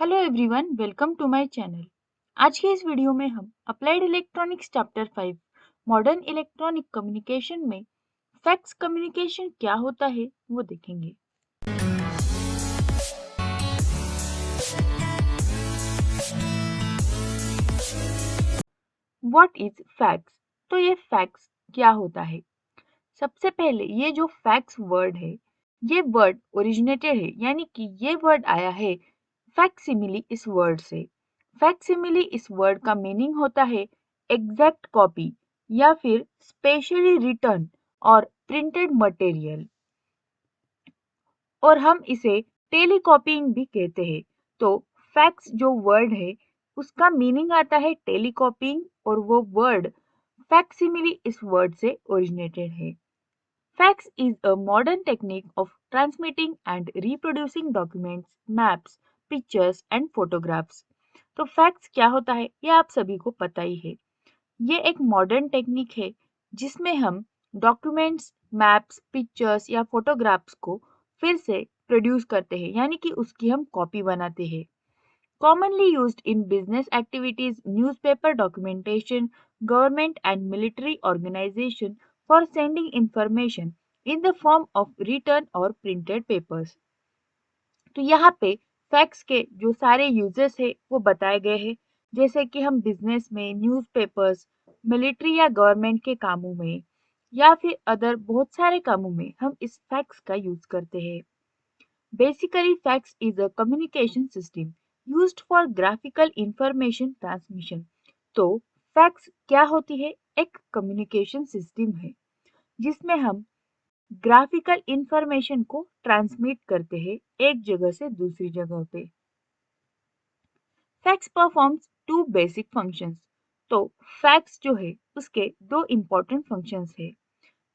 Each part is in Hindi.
Hello everyone, welcome to my channel. आज के इस वीडियो में हम applied electronics chapter 5 modern electronic communication में फैक्स कम्युनिकेशन क्या होता है वो देखेंगे। What is fax? तो ये फैक्स क्या होता है? सबसे पहले ये जो फैक्स वर्ड है, ये वर्ड ओरिजिनेटेड है, यानी कि ये वर्ड आया है फैक्सिमिली इस वर्ड से। फैक्सिमिली इस वर्ड का मीनिंग होता है एग्जैक्ट कॉपी या फिर स्पेशली रिटर्न और प्रिंटेड मटेरियल, और हम इसे टेलीकॉपिंग भी कहते हैं। तो फैक्स जो वर्ड है उसका मीनिंग आता है टेलीकॉपिंग, और वो वर्ड फैक्सिमिली इस वर्ड से ओरिजिनेटेड है। Fax is a modern technique of transmitting and reproducing documents, maps, pictures and photographs. तो फैक्स क्या होता है ये आप सभी को पता ही है। ये एक मॉडर्न टेक्निक है जिसमें हम डॉक्यूमेंट्स, मैप्स, पिक्चर्स या फोटोग्राफ्स को फिर से प्रोड्यूस करते हैं, यानी कि उसकी हम कॉपी बनाते हैं। Commonly used in business activities, newspaper documentation, government and military organization for sending information in the form of written or printed papers. तो यहाँ पे फैक्स के जो सारे यूजेस है वो बताए गए हैं, जैसे कि हम बिजनेस में, न्यूज़पेपर्स, मिलिट्री या गवर्नमेंट के कामों में या फिर अदर बहुत सारे कामों में हम इस फैक्स का यूज करते हैं। Basically, fax is a communication system used for graphical information transmission. तो फैक्स क्या होती है? एक कम्युनिकेशन सिस्टम है जिसमें हम ग्राफिकल इंफॉर्मेशन को ट्रांसमिट करते हैं एक जगह से दूसरी जगह पे। Fax performs two basic functions. तो फैक्स जो है उसके दो इंपॉर्टेंट फंक्शंस है।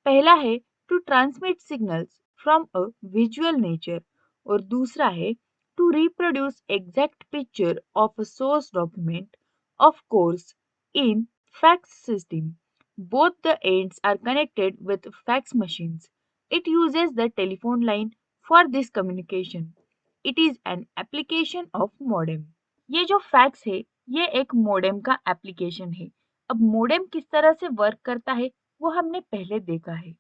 पहला है to transmit signals from a visual nature, और दूसरा है to reproduce exact picture of a source document. Of course, in fax system both the ends are connected with fax machines. It uses the telephone line for this communication. It is an application of modem. ये जो फैक्स है ये एक मोडेम का एप्लीकेशन है। अब मोडेम किस तरह से वर्क करता है वो हमने पहले देखा है।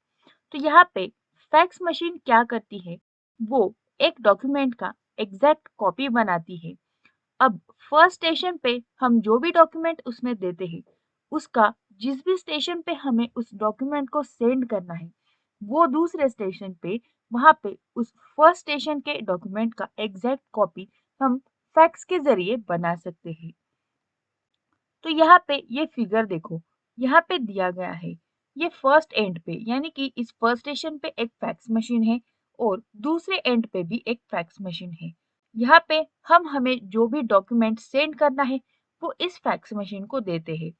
तो यहाँ पे फैक्स मशीन क्या करती है, वो एक डॉक्यूमेंट का एग्जैक्ट कॉपी बनाती है। अब फर्स्ट स्टेशन पे हम जो भी डॉक्यूमेंट उसमें देते हैं, उसका जिस भी स्टेशन पे हमें उस डॉक्यूमेंट को सेंड करना है, वो दूसरे स्टेशन पे वहां पे उस फर्स्ट स्टेशन के डॉक्यूमेंट का एग्जैक्ट कॉपी हम फैक्स के जरिए बना सकते हैं। तो यहाँ पे ये फिगर देखो, यहाँ पे दिया गया है ये फर्स्ट एंड पे, यानी कि इस फर्स्ट स्टेशन पे एक फैक्स मशीन है और दूसरे एंड पे भी एक फैक्स मशीन है। यहाँ पे हम हमें जो भी डॉक्यूमेंट सेंड करना है वो इस फैक्स मशीन को देते हैं।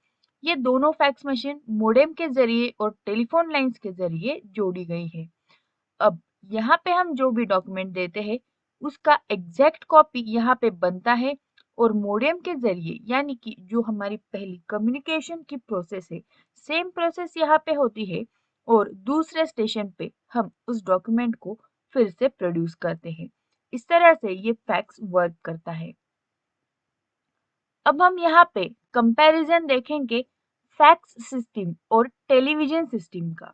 ये दोनों फैक्स मशीन मोडेम के जरिए और टेलीफोन लाइंस के जरिए जोड़ी गई है। अब यहाँ पे हम जो भी डॉक्यूमेंट देते हैं उसका एग्जैक्ट कॉपी यहाँ पे बनता है, और मोडेम के जरिए, यानी कि जो हमारी पहली कम्युनिकेशन की प्रोसेस है, सेम प्रोसेस यहाँ पे होती है, और दूसरे स्टेशन पे हम उस डॉक्यूमेंट को फिर से प्रोड्यूस करते हैं। इस तरह से ये फैक्स वर्क करता है। अब हम यहाँ पे कंपैरिजन देखेंगे फैक्स सिस्टम और टेलीविजन सिस्टम का,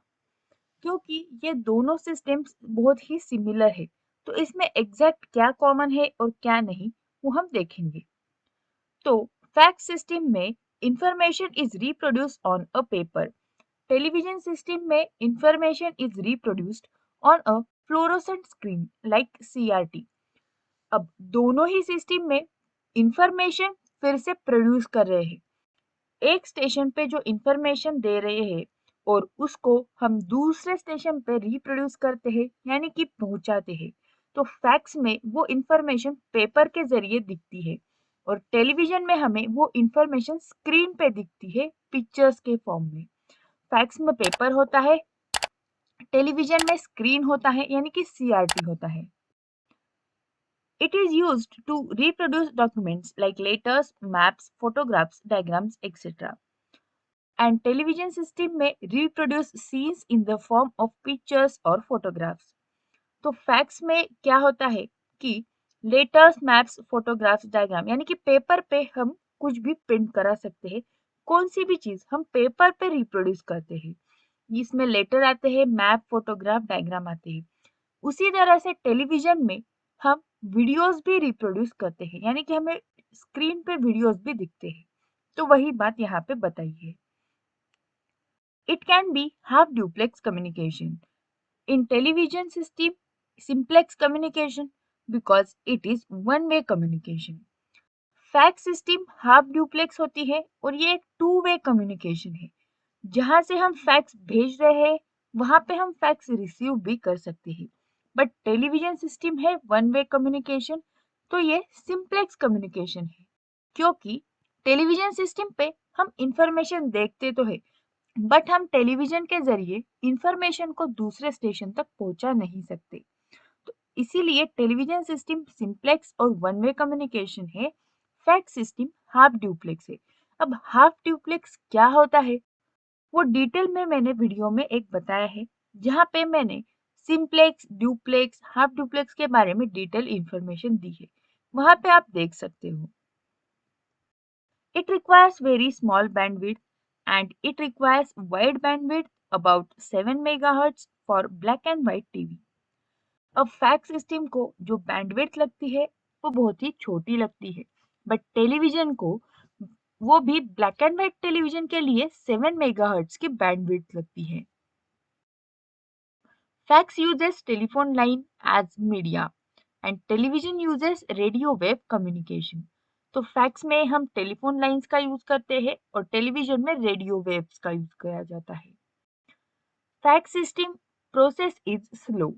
क्योंकि ये दोनों सिस्टम्स बहुत ही सिमिलर है। तो इसमें एग्जैक्ट क्या कॉमन है और क्या नहीं वो हम देखेंगे। तो फैक्स सिस्टम में information is reproduced on a paper. Television system में information is reproduced on a fluorescent screen like CRT. अब दोनों ही सिस्टम में इंफॉर्मेशन फिर से प्रोड्यूस कर रहे हैं। एक स्टेशन पे जो इंफॉर्मेशन दे रहे हैं और उसको हम दूसरे स्टेशन पे रिप्रोड्यूस करते हैं, यानी कि पहुंचाते हैं। तो फैक्स में वो इंफॉर्मेशन पेपर के जरिए दिखती है, और टेलीविजन में हमें वो इंफॉर्मेशन स्क्रीन पे दिखती है पिक्चर्स के फॉर्म में। फैक्स में पेपर होता है, टेलीविजन में स्क्रीन होता है, यानी कि सीआरटी होता है। It is used to reproduce documents like letters, maps, photographs, diagrams, etc. And television system में reproduce scenes in the form of pictures or photographs. तो फैक्स में क्या होता है कि लेटर्स, मैप्स, फोटोग्राफ्स, डायग्राम, यानी कि पेपर पे हम कुछ भी प्रिंट करा सकते हैं। कौन सी भी चीज हम पेपर पे रिप्रोड्यूस करते हैं, इसमें लेटर आते हैं, मैप, फोटोग्राफ, डायग्राम आते हैं। उसी तरह से टेलीविजन में हम वीडियोस भी रिप्रोड्यूस करते हैं, यानी कि हमें स्क्रीन पे वीडियोस भी दिखते हैं। तो वही बात यहाँ पे बताई है। It can be half duplex communication in television system, simplex communication because it is one way communication. Fax system half duplex होती है और ये एक टू वे कम्युनिकेशन है। जहां से हम फैक्स भेज रहे हैं वहां पे हम फैक्स रिसीव भी कर सकते हैं। बट टेलीविजन सिस्टम है वन वे कम्युनिकेशन, तो ये सिंप्लेक्स कम्युनिकेशन है। क्योंकि टेलीविजन सिस्टम पे हम इंफॉर्मेशन देखते तो है, बट हम टेलीविजन के जरिए इंफॉर्मेशन को दूसरे स्टेशन तक पहुंचा नहीं सकते। तो इसीलिए टेलीविजन सिस्टम सिंप्लेक्स और वन वे कम्युनिकेशन है। फैक्स सिस्टम हाफ ड्यूप्लेक्स है। अब हाफ ड्यूप्लेक्स क्या होता है वो डिटेल में मैंने वीडियो में एक बताया है, जहां पे मैंने सिंप्लेक्स, ड्यूप्लेक्स, हाफ ड्यूप्लेक्स के बारे में डिटेल इंफॉर्मेशन दी है, वहां पे आप देख सकते हो। It requires very small bandwidth and it requires wide bandwidth about 7 megahertz for black and white TV. अब फैक्स सिस्टम को जो बैंडविड्थ लगती है वो बहुत ही छोटी लगती है, बट टेलीविजन को वो भी ब्लैक एंड व्हाइट टेलीविजन के लिए 7 मेगाहर्ट्ज की बैंडविड्थ लगती है। Fax uses telephone line as media and television uses radio wave communication. तो फैक्स में हम टेलीफोन लाइंस का यूज करते हैं और टेलीविजन में रेडियो वेव्स का यूज किया जाता है। Fax system process is slow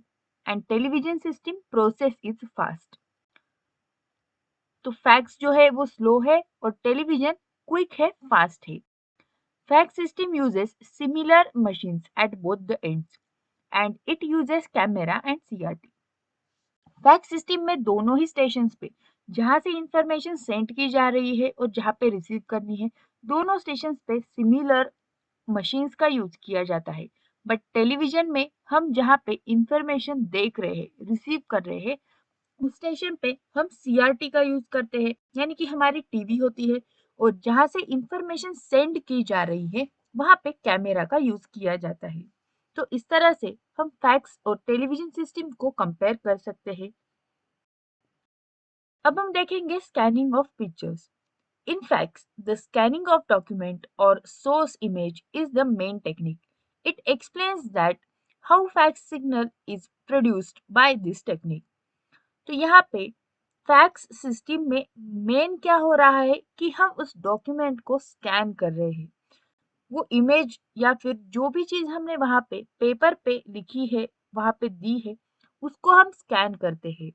and television system process is fast. तो फैक्स जो है वो स्लो है और टेलीविजन क्विक है, फास्ट है। Fax system uses similar machines at both the ends and it uses camera and CRT. Fax system में दोनों ही स्टेशन पे जहां से इंफॉर्मेशन सेंड की जा रही है और जहां पे रिसीव करनी है, दोनों स्टेशन पे सिमिलर मशीन्स का यूज किया जाता है। बट टेलीविजन में हम जहां पे इंफॉर्मेशन देख रहे हैं, रिसीव कर रहे हैं, उस स्टेशन पे हम सीआरटी का यूज करते हैं, यानी कि हमारी टीवी होती है और जहां से इंफॉर्मेशन सेंड की जा रही है वहां पे कैमरा का यूज किया जाता है। तो इस तरह से हम फैक्स और टेलीविजन सिस्टम को कंपेयर कर सकते हैं। अब हम देखेंगे scanning of pictures. In facts the scanning of document और source image is the main technique. It explains that how fax signal is produced by this technique. तो यहाँ पे फैक्स सिस्टम में मेन क्या हो रहा है कि हम उस डॉक्यूमेंट को स्कैन कर रहे हैं। वो इमेज या फिर जो भी चीज हमने वहां पे पेपर पे लिखी है, वहां पे दी है, उसको हम स्कैन करते हैं।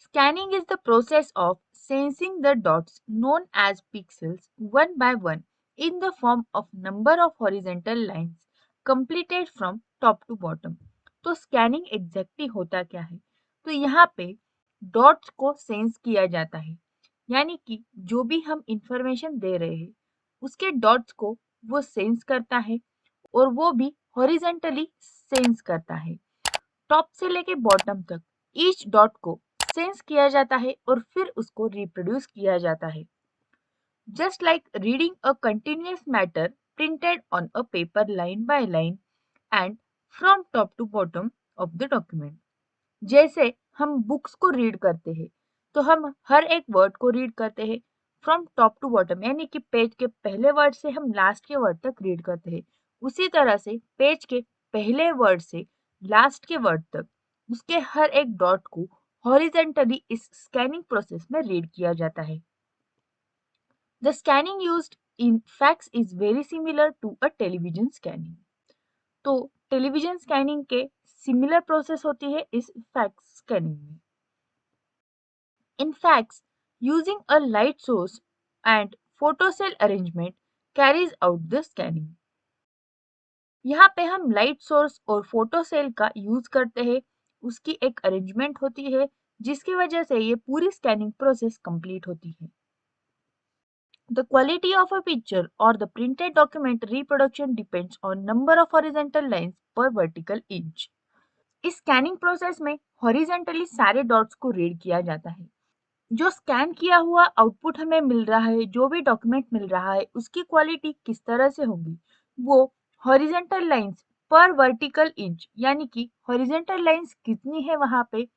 Scanning is the process of sensing the dots known as pixels one by one in the form of number of horizontal lines completed from top to bottom. तो स्कैनिंग एग्जैक्टली होता क्या है? तो यहाँ पे डॉट्स को सेंस किया जाता है, यानी कि जो भी हम इंफॉर्मेशन दे रहे हैं उसके डॉट्स को वो सेंस करता है और वो भी हॉरिजेंटली सेंस करता है। टॉप से लेके बॉटम तक ईच डॉट को सेंस किया जाता है और फिर उसको रिप्रोड्यूस किया जाता है। Just like reading a continuous matter printed on a paper line by line and from top to bottom of the document. जैसे हम बुक्स को रीड करते हैं तो हम हर एक वर्ड को रीड करते हैं फ्रॉम टॉप टू बॉटम, यानी कि पेज के पहले वर्ड से हम लास्ट के वर्ड तक रीड करते हैं। उसी तरह से पेज के पहले वर्ड से लास्ट के वर्ड तक उसके हर एक डॉट को हॉरिजेंटली इस स्कैनिंग प्रोसेस में रीड किया जाता है। The scanning used in fax is very similar to a television scanning. तो टेलीविजन स्कैनिंग के सिमिलर प्रोसेस होती है इस फैक्स स्कैनिंग में। In fact, using a light source and photocell arrangement carries out the scanning. यहाँ पे हम लाइट सोर्स और फोटोसेल का यूज करते हैं, उसकी एक अरेंजमेंट होती है जिसकी वजह से ये पूरी स्कैनिंग प्रोसेस कंप्लीट होती है। The quality of a picture or the printed document reproduction depends on number of horizontal lines per vertical inch. इस स्कैनिंग प्रोसेस में हॉरिजेंटली सारे डॉट्स को रीड किया जाता है। जो स्कैन किया हुआ आउटपुट हमें मिल रहा है, जो भी डॉक्यूमेंट मिल रहा है, उसकी क्वालिटी किस तरह से होगी, वो हॉरिजेंटल लाइंस पर वर्टिकल इंच यानी कि हॉरिजेंटल लाइंस कितनी है वहां पे,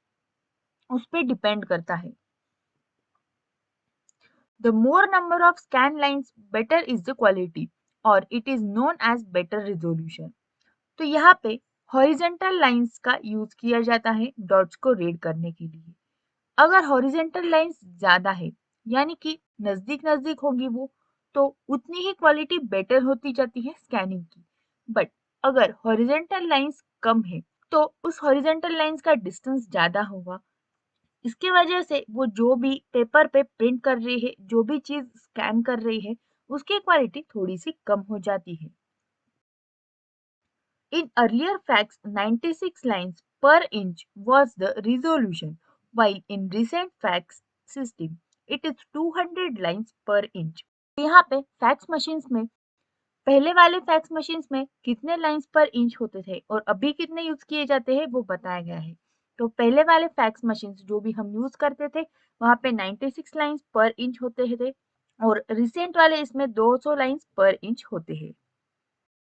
उस पे डिपेंड करता है। The more number of scan lines better is the quality और it is known as better resolution. तो यहाँ पे हॉरिजेंटल लाइंस का यूज किया जाता है डॉट्स को रीड करने के लिए। अगर हॉरिजेंटल लाइंस ज्यादा है यानी कि नजदीक नजदीक होगी वो, तो उतनी ही क्वालिटी बेटर होती जाती है स्कैनिंग की। बट अगर हॉरिजेंटल लाइंस कम है तो उस हॉरिजेंटल लाइंस का डिस्टेंस ज्यादा होगा। इसकी वजह से वो जो भी पेपर पे प्रिंट कर रही है, जो भी चीज स्कैन कर रही है, उसकी क्वालिटी थोड़ी सी कम हो जाती है। In earlier fax, 96 lines per inch was the resolution, while in recent fax system, it is 200 lines per inch. यहाँ पे फैक्स मशीन्स में, पहले वाले फैक्स मशीन्स में कितने लाइंस पर इंच होते थे और अभी कितने यूज किए जाते हैं वो बताया गया है। तो पहले वाले फैक्स मशीन्स जो भी हम यूज करते थे, वहाँ पे 96 लाइंस पर इंच होते थे और रिसेंट वाले इसमें 200 लाइंस पर इंच होते हैं।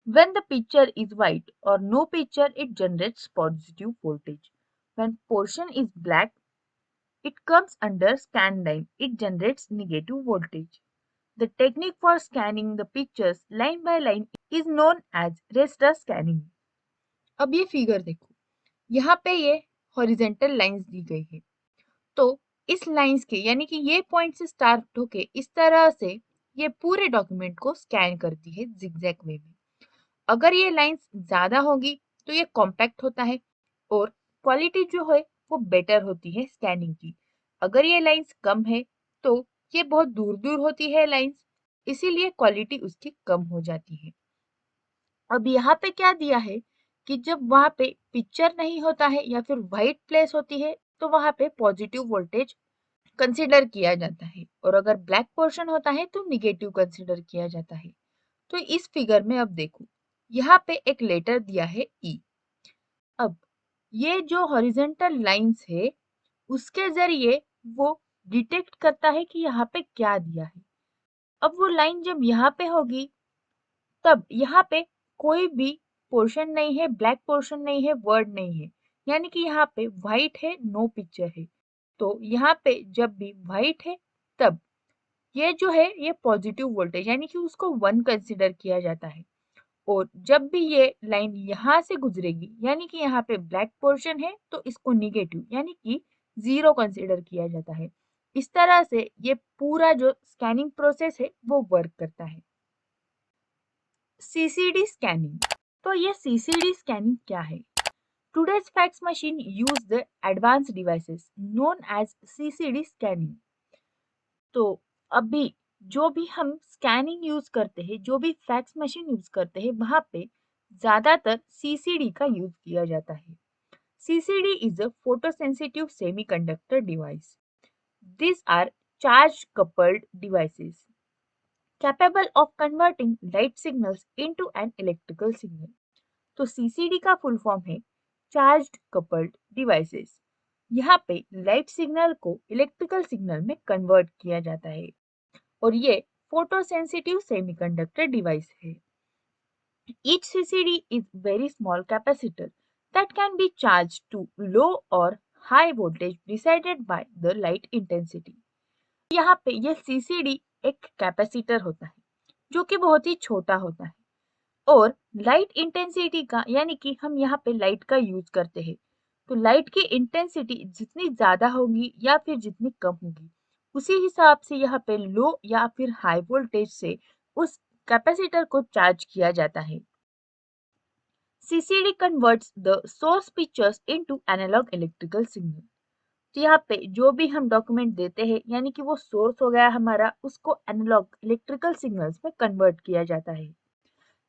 When the picture is white or no picture, it generates positive voltage. When portion is black, it comes under scan line. It generates negative voltage. The technique for scanning the pictures line by line is known as raster scanning. अब ये फिगर देखो, यहाँ पे ये हॉरिजेंटल लाइंस दी गई है। तो इस लाइंस के यानी कि ये पॉइंट से स्टार्ट होके इस तरह से ये पूरे डॉक्यूमेंट को स्कैन करती है जिगजैग वे में। अगर ये लाइंस ज्यादा होगी तो ये कॉम्पैक्ट होता है और क्वालिटी जो है वो बेटर होती है स्कैनिंग की। अगर ये लाइंस कम है तो ये बहुत दूर दूर होती है लाइंस, इसीलिए क्वालिटी उसकी कम हो जाती है। अब यहाँ पे क्या दिया है कि जब वहां पे पिक्चर नहीं होता है या फिर व्हाइट प्लेस होती है तो वहां पे पॉजिटिव वोल्टेज कंसिडर किया जाता है और अगर ब्लैक पोर्शन होता है तो निगेटिव कंसिडर किया जाता है। तो इस फिगर में अब देखो, यहाँ पे एक लेटर दिया है ई। अब ये जो हॉरिजेंटल लाइंस है उसके जरिए वो डिटेक्ट करता है कि यहाँ पे क्या दिया है। अब वो लाइन जब यहाँ पे होगी तब यहाँ पे कोई भी पोर्शन नहीं है, ब्लैक पोर्शन नहीं है, वर्ड नहीं है, यानी कि यहाँ पे व्हाइट है, नो पिक्चर है। तो यहाँ पे जब भी व्हाइट है तब ये जो है ये पॉजिटिव वोल्टेज यानी कि उसको 1 कंसिडर किया जाता है। और जब भी ये लाइन यहाँ से गुजरेगी यानी कि यहाँ पे ब्लैक पोर्शन है तो इसको निगेटिव यानी कि 0 कंसिडर किया जाता है। इस तरह से ये पूरा जो स्कैनिंग प्रोसेस है वो वर्क करता है। सीसीडी स्कैनिंग, तो ये सीसीडी स्कैनिंग क्या है? Today's fax machine use the advance devices known as CCD scanning. तो अभी जो भी हम स्कैनिंग यूज करते हैं, जो भी फैक्स मशीन यूज करते हैं, वहां पे ज्यादातर सीसीडी का यूज किया जाता है। CCD is a photosensitive semiconductor device. These are charge coupled devices capable of converting light signals into an electrical signal. तो सीसीडी का फुल फॉर्म है चार्ज्ड कपल्ड डिवाइसेस। यहाँ पे लाइट सिग्नल को इलेक्ट्रिकल सिग्नल में कन्वर्ट किया जाता है और ये फोटोसेंसिटिव सेमीकंडक्टर डिवाइस है। Each CCD is very small capacitor that can be charged to low or high voltage decided by the light intensity. यहाँ पे ये सीसीडी एक कैपेसिटर होता है जो कि बहुत ही छोटा होता है और लाइट इंटेंसिटी का यानी कि हम यहाँ पे लाइट का यूज करते हैं। तो लाइट की इंटेंसिटी जितनी ज्यादा होगी या फिर जितनी कम होगी उसी हिसाब से यहाँ पे लो या फिर हाई वोल्टेज से उस कैपेसिटर को चार्ज किया जाता है। CCD converts the source pictures into analogue electrical signal. तो यहाँ पे जो भी हम डॉक्यूमेंट देते हैं यानी कि वो सोर्स हो गया हमारा, उसको एनालॉग इलेक्ट्रिकल सिग्नल्स में कन्वर्ट किया जाता है।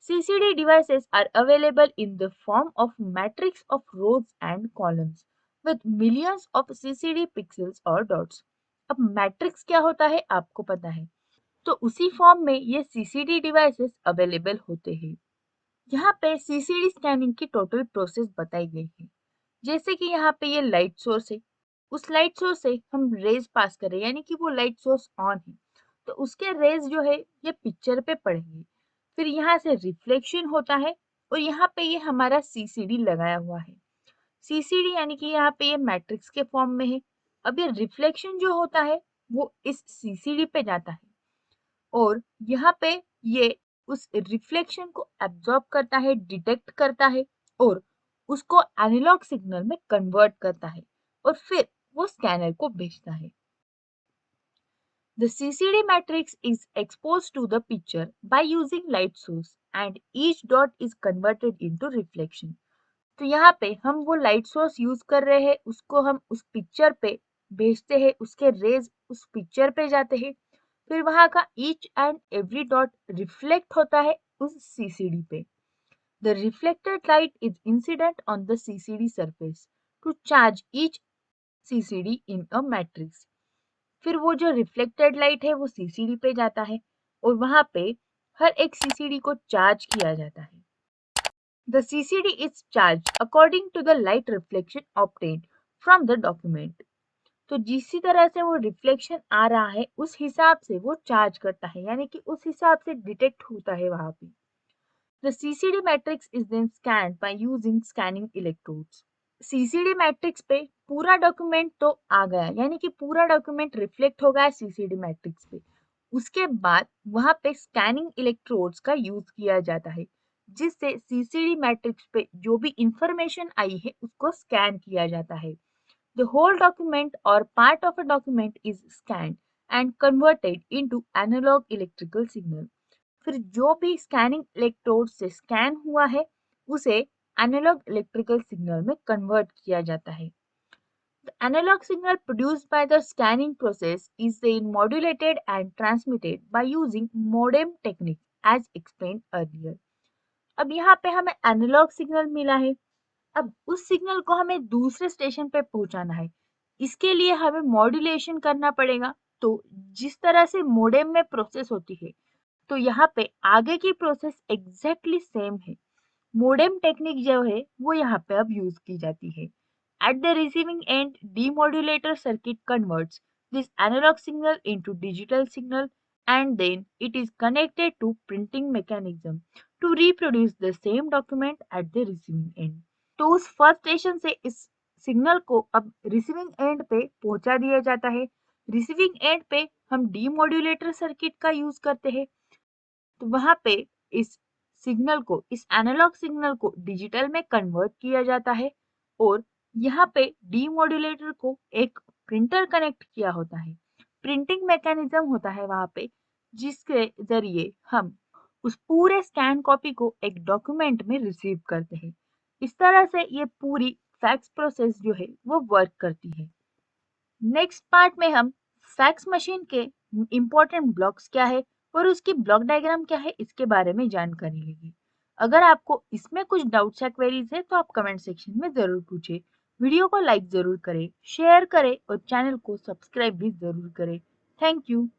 CCD devices are available in the form of matrix of rows and columns with millions of CCD pixels or dots. अब मैट्रिक्स क्या होता है आपको पता है, तो उसी फॉर्म में ये CCD डिवाइसेस अवेलेबल होते हैं। यहाँ पे CCD स्कैनिंग की टोटल प्रोसेस बताई गई है। जैसे कि यहाँ पे ये लाइट सोर्स है, उस लाइट सोर्स से हम रेज पास कर रहे हैं, यानी कि वो लाइट सोर्स ऑन है, तो उसके रेज जो है ये पिक्चर पे पड़ेंगे। फिर यहाँ से रिफ्लेक्शन होता है और यहाँ पे ये हमारा सीसीडी लगाया हुआ है। सीसीडी यानी कि यहाँ पे ये मैट्रिक्स के फॉर्म में है। अब ये रिफ्लेक्शन जो होता है वो इस सीसीडी पे जाता है और यहाँ पे ये उस रिफ्लेक्शन को एब्जॉर्ब करता है, डिटेक्ट करता है और उसको एनालॉग सिग्नल में कन्वर्ट करता है और फिर वो स्कैनर को भेजता है। The CCD matrix is exposed to the picture by using light source and each dot is converted into reflection. तो यहाँ पे हम वो लाइट सोर्स यूज कर रहे हैं, उसको हम उस पिक्चर पे भेजते हैं, उसके रेज उस पिक्चर पे जाते हैं, फिर वहां का each and every dot reflect होता है उस सीसीडी पे। The reflected light is incident on the CCD surface to charge each CCD in a matrix. फिर वो जो रिफ्लेक्टेड लाइट है वो सीसीडी पे जाता है और वहां पे हर एक सीसीडी को चार्ज किया जाता है। The CCD is charged according to the light reflection obtained from the document. तो जिस तरह से वो रिफ्लेक्शन आ रहा है उस हिसाब से वो चार्ज करता है, यानी कि उस हिसाब से डिटेक्ट होता है वहां पे। The CCD matrix is then scanned by using scanning electrodes. CCD matrix पे पूरा डॉक्यूमेंट तो आ गया, यानी कि पूरा डॉक्यूमेंट रिफ्लेक्ट हो गया सीसीडी मैट्रिक्स पे। उसके बाद वहां पे स्कैनिंग इलेक्ट्रोड्स का यूज किया जाता है, जिससे सीसीडी मैट्रिक्स पे जो भी इंफॉर्मेशन आई है उसको स्कैन किया जाता है। द होल डॉक्यूमेंट और part of a document is scanned and converted into analogue electrical signal. फिर जो भी स्कैनिंग इलेक्ट्रोड से स्कैन हुआ है उसे एनालॉग इलेक्ट्रिकल सिग्नल में कन्वर्ट किया जाता है। The analog signal produced by the scanning process is then modulated and transmitted by using modem technique as explained earlier. अब यहाँ पे हमें एनालॉग सिग्नल मिला है, अब उस सिग्नल को हमें दूसरे स्टेशन पे पहुंचाना है, इसके लिए हमें मॉड्यूलेशन करना पड़ेगा। तो जिस तरह से मोडेम में प्रोसेस होती है, तो यहाँ पे आगे की प्रोसेस एग्जैक्टली सेम है। मोडेम टेक्निक जो है वो यहाँ पे अब यूज की जाती है। At the receiving end demodulator circuit converts this analogue signal into digital signal and then it is connected to printing mechanism to reproduce the same document at the receiving end. तो उस फर्स्ट स्टेशन से इस सिग्नल को अब रिसीविंग एंड पे पहुंचा दिया जाता है। रिसीविंग एंड पे हम डीमोड्यूलेटर सर्किट का यूज करते हैं, तो वहां पे इस सिग्नल को, इस एनालॉग सिग्नल को डिजिटल में कन्वर्ट किया जाता है और यहाँ पे डीमोड्यूलेटर को एक प्रिंटर कनेक्ट किया होता है। प्रिंटिंग मैकेनिज्म होता है वहां पे, जिसके जरिए हम उस पूरे स्कैन कॉपी को एक डॉक्यूमेंट में रिसीव करते हैं। इस तरह से ये पूरी फैक्स प्रोसेस जो है वो वर्क करती है। नेक्स्ट पार्ट में हम फैक्स मशीन के इम्पोर्टेंट ब्लॉक्स क्या है और उसकी ब्लॉक डायग्राम क्या है इसके बारे में जानकारी लेंगे। अगर आपको इसमें कुछ डाउट्स या क्वेरीज है तो आप कमेंट सेक्शन में जरूर पूछें। वीडियो को लाइक जरूर करें, शेयर करें और चैनल को सब्सक्राइब भी जरूर करें। Thank you.